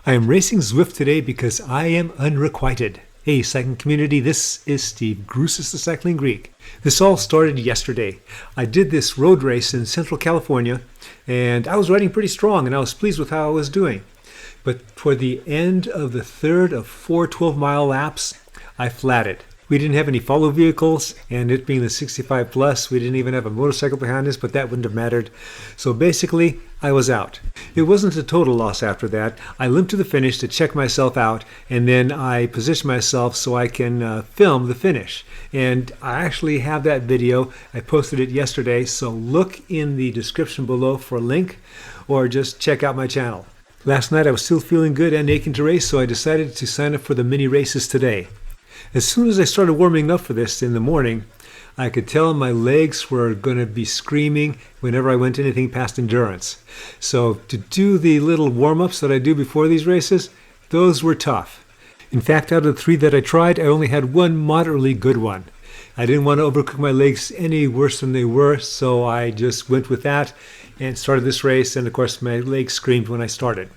I am racing Zwift today because I am unrequited. Hey, cycling community, this is Steve Grusis, the Cycling Greek. This all started yesterday. I did this road race in Central California, and I was riding pretty strong, and I was pleased with how I was doing. But toward the end of the third of 4 12-mile laps, I flatted. We didn't have any follow vehicles, and it being the 65 plus, we didn't even have a motorcycle behind us, but that wouldn't have mattered. So basically, I was out. It wasn't a total loss after that. I limped to the finish to check myself out, and then I positioned myself so I can film the finish. And I actually have that video. I posted it yesterday, so look in the description below for a link, or just check out my channel. Last night I was still feeling good and aching to race, so I decided to sign up for the mini races today. As soon as I started warming up for this in the morning, I could tell my legs were going to be screaming whenever I went anything past endurance. So to do the little warm-ups that I do before these races, those were tough. In fact, out of the 3 that I tried, I only had one moderately good one. I didn't want to overcook my legs any worse than they were, so I just went with that and started this race, and of course my legs screamed when I started.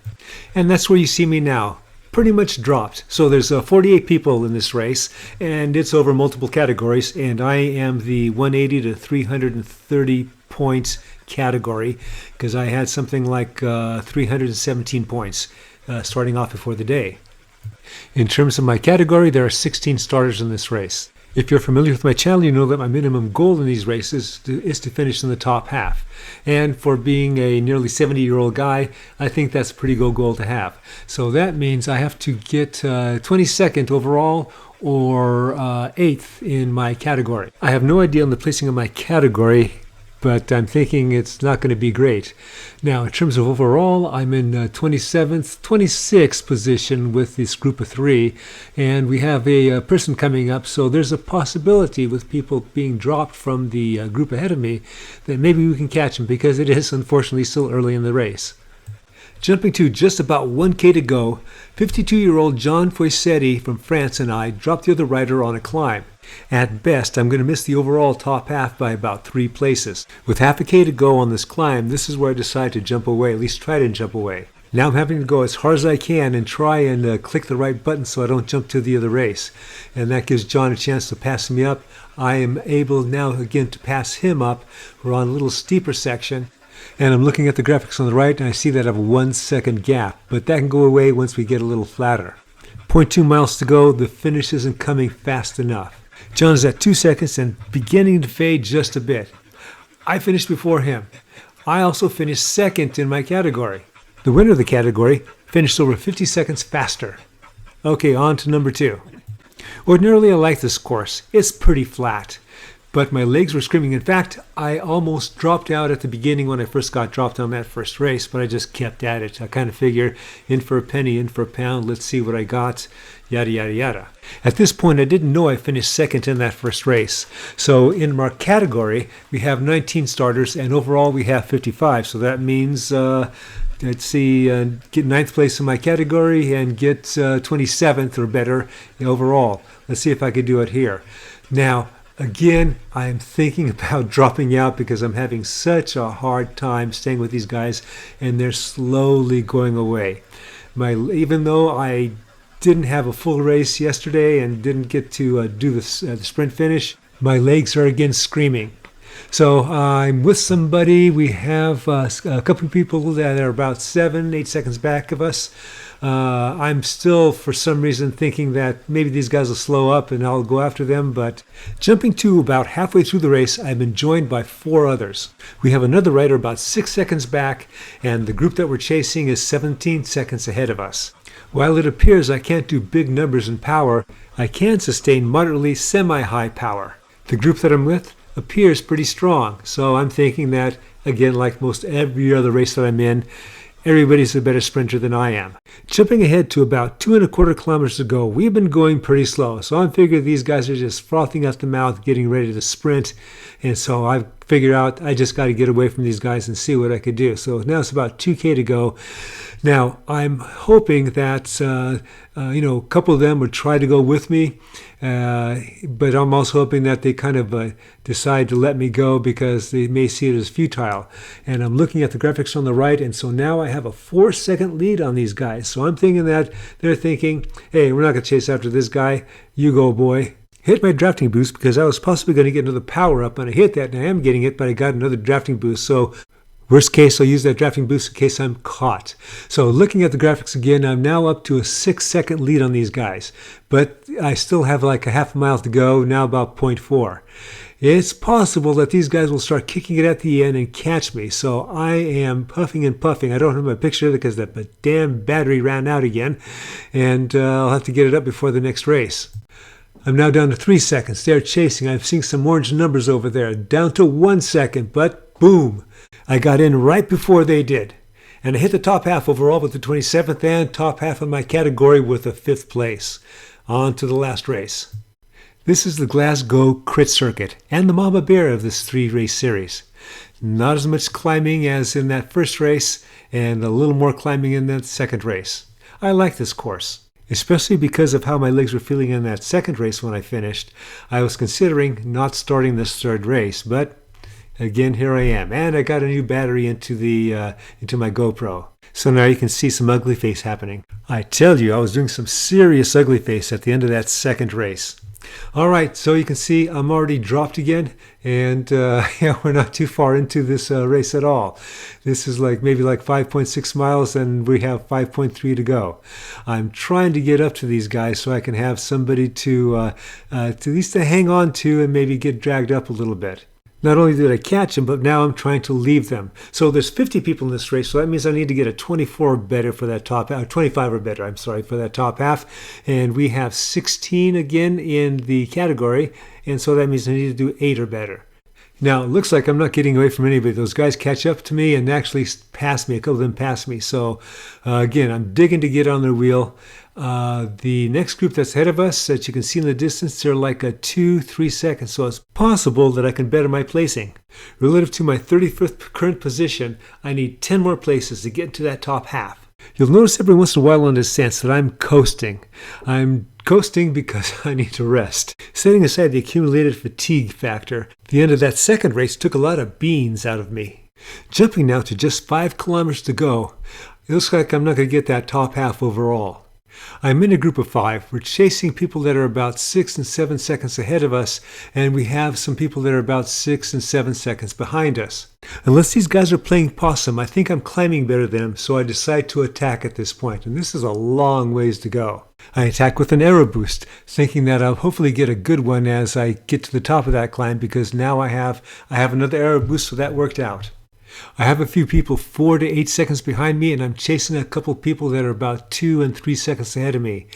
And that's where you see me now. Pretty much dropped. So there's 48 people in this race, and it's over multiple categories, and I am the 180 to 330 points category because I had something like 317 points starting off before the day. In terms of my category, there are 16 starters in this race. If you're familiar with my channel, you know that my minimum goal in these races is to finish in the top half. And for being a nearly 70-year-old guy, I think that's a pretty good goal to have. So that means I have to get 22nd overall or 8th in my category. I have no idea on the placing of my category, but I'm thinking it's not going to be great. Now, in terms of overall, I'm in 27th, 26th position with this group of 3, and we have a person coming up, so there's a possibility with people being dropped from the group ahead of me that maybe we can catch them because it is unfortunately still early in the race. Jumping to just about 1K to go, 52-year-old John Foisetti from France and I dropped the other rider on a climb. At best, I'm going to miss the overall top half by about 3 places. With half a K to go on this climb, this is where I decide to jump away, at least try to jump away. Now I'm having to go as hard as I can and try and click the right button so I don't jump to the other race. And that gives John a chance to pass me up. I am able now again to pass him up. We're on a little steeper section. And I'm looking at the graphics on the right, and I see that I have a 1-second gap, but that can go away once we get a little flatter. 0.2 miles to go, the finish isn't coming fast enough. John's at 2 seconds and beginning to fade just a bit. I finished before him. I also finished second in my category. The winner of the category finished over 50 seconds faster. Okay, on to number 2. Ordinarily I like this course. It's pretty flat. But my legs were screaming. In fact, I almost dropped out at the beginning when I first got dropped on that first race, but I just kept at it. I kind of figure in for a penny, in for a pound, let's see what I got, yada, yada, yada. At this point, I didn't know I finished second in that first race. So in our category, we have 19 starters, and overall we have 55. So that means, let's see, get 9th place in my category and get 27th or better overall. Let's see if I could do it here. Now, again, I'm thinking about dropping out because I'm having such a hard time staying with these guys, and they're slowly going away. Even though I didn't have a full race yesterday and didn't get to do the sprint finish, my legs are again screaming. So I'm with somebody. We have a couple of people that are about 7-8 seconds back of us. I'm still, for some reason, thinking that maybe these guys will slow up and I'll go after them, but jumping to about halfway through the race, I've been joined by 4 others. We have another rider about 6 seconds back, and the group that we're chasing is 17 seconds ahead of us. While it appears I can't do big numbers in power, I can sustain moderately semi-high power. The group that I'm with appears pretty strong, so I'm thinking that, again, like most every other race that I'm in, everybody's a better sprinter than I am. Jumping ahead to about 2.25 kilometers to go, we've been going pretty slow. So I'm figuring these guys are just frothing at the mouth, getting ready to sprint. And so I figured out I just got to get away from these guys and see what I could do. So now it's about 2K to go. Now, I'm hoping that, a couple of them would try to go with me. But I'm also hoping that they kind of decide to let me go because they may see it as futile. And I'm looking at the graphics on the right, and so now I have a 4-second lead on these guys. guys. So I'm thinking that they're thinking, hey, we're not going to chase after this guy. You go, boy. Hit my drafting boost because I was possibly going to get another power up, and I hit that, and I am getting it, but I got another drafting boost. So worst case, I'll use that drafting boost in case I'm caught. So looking at the graphics again, I'm now up to a 6-second lead on these guys, but I still have like a half a mile to go, now about 0.4. It's possible that these guys will start kicking it at the end and catch me. So I am puffing and puffing. I don't have my picture because that damn battery ran out again, and I'll have to get it up before the next race. I'm now down to 3 seconds. They're chasing. I'm seeing some orange numbers over there. Down to 1 second, but boom. I got in right before they did. And I hit the top half overall with the 27th and top half of my category with a 5th place. On to the last race. This is the Glasgow Crit Circuit and the Mama Bear of this 3-race series. Not as much climbing as in that first race and a little more climbing in that second race. I like this course, especially because of how my legs were feeling in that second race when I finished. I was considering not starting this third race, but again, here I am. And I got a new battery into my GoPro. So now you can see some ugly face happening. I tell you, I was doing some serious ugly face at the end of that second race. All right, so you can see I'm already dropped again, and yeah, we're not too far into this race at all. This is maybe 5.6 miles, and we have 5.3 to go. I'm trying to get up to these guys so I can have somebody to at least to hang on to and maybe get dragged up a little bit. Not only did I catch them, but now I'm trying to leave them. So there's 50 people in this race, so that means I need to get a 24 better for that top half, 25 or better, I'm sorry, for that top half. And we have 16 again in the category, and so that means I need to do 8 or better. Now, it looks like I'm not getting away from anybody. Those guys catch up to me and actually pass me. A couple of them pass me. So, again, I'm digging to get on their wheel. The next group that's ahead of us, that you can see in the distance, they're like a 2-3 seconds. So it's possible that I can better my placing. Relative to my 35th current position, I need 10 more places to get into that top half. You'll notice every once in a while on this sense that I'm coasting. I'm coasting because I need to rest. Setting aside the accumulated fatigue factor, the end of that second race took a lot of beans out of me. Jumping now to just 5 kilometers to go, it looks like I'm not going to get that top half overall. I'm in a group of 5. We're chasing people that are about 6 and 7 seconds ahead of us, and we have some people that are about 6 and 7 seconds behind us. Unless these guys are playing possum, I think I'm climbing better than them, so I decide to attack at this point, and this is a long ways to go. I attack with an aero boost, thinking that I'll hopefully get a good one as I get to the top of that climb, because now I have another aero boost, so that worked out. I have a few people 4 to 8 seconds behind me, and I'm chasing a couple people that are about 2 and 3 seconds ahead of me.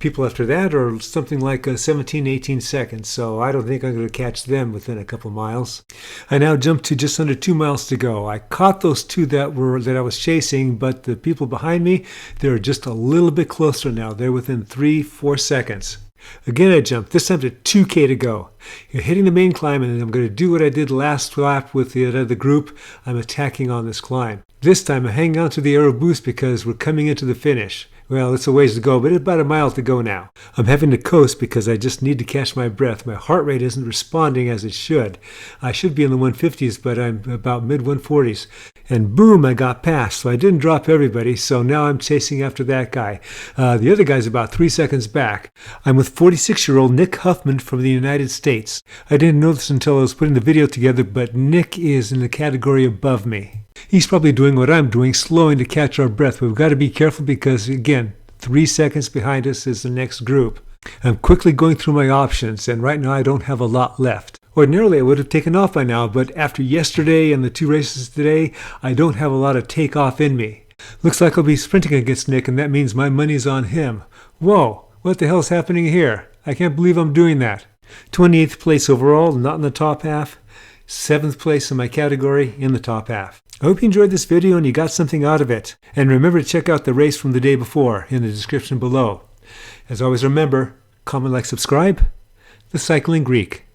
People after that are something like 17, 18 seconds, so I don't think I'm going to catch them within a couple miles. I now jump to just under 2 miles to go. I caught those 2 that I was chasing, but the people behind me, they're just a little bit closer now. They're within 3-4 seconds. Again I jump, this time to 2K to go. You're hitting the main climb, and I'm going to do what I did last lap with the other group. I'm attacking on this climb. This time I'm hanging on to the aero boost because we're coming into the finish. Well, it's a ways to go, but it's about a mile to go now. I'm having to coast because I just need to catch my breath. My heart rate isn't responding as it should. I should be in the 150s, but I'm about mid-140s. And boom, I got past. So I didn't drop everybody, so now I'm chasing after that guy. The other guy's about 3 seconds back. I'm with 46-year-old Nick Huffman from the United States. I didn't know this until I was putting the video together, but Nick is in the category above me. He's probably doing what I'm doing, slowing to catch our breath. We've got to be careful because, again, 3 seconds behind us is the next group. I'm quickly going through my options, and right now I don't have a lot left. Ordinarily, I would have taken off by now, but after yesterday and the 2 races today, I don't have a lot of takeoff in me. Looks like I'll be sprinting against Nick, and that means my money's on him. Whoa, what the hell's happening here? I can't believe I'm doing that. 28th place overall, not in the top half. 7th place in my category, in the top half. I hope you enjoyed this video and you got something out of it. And remember to check out the race from the day before in the description below. As always, remember, comment, like, subscribe. The Cycling Greek.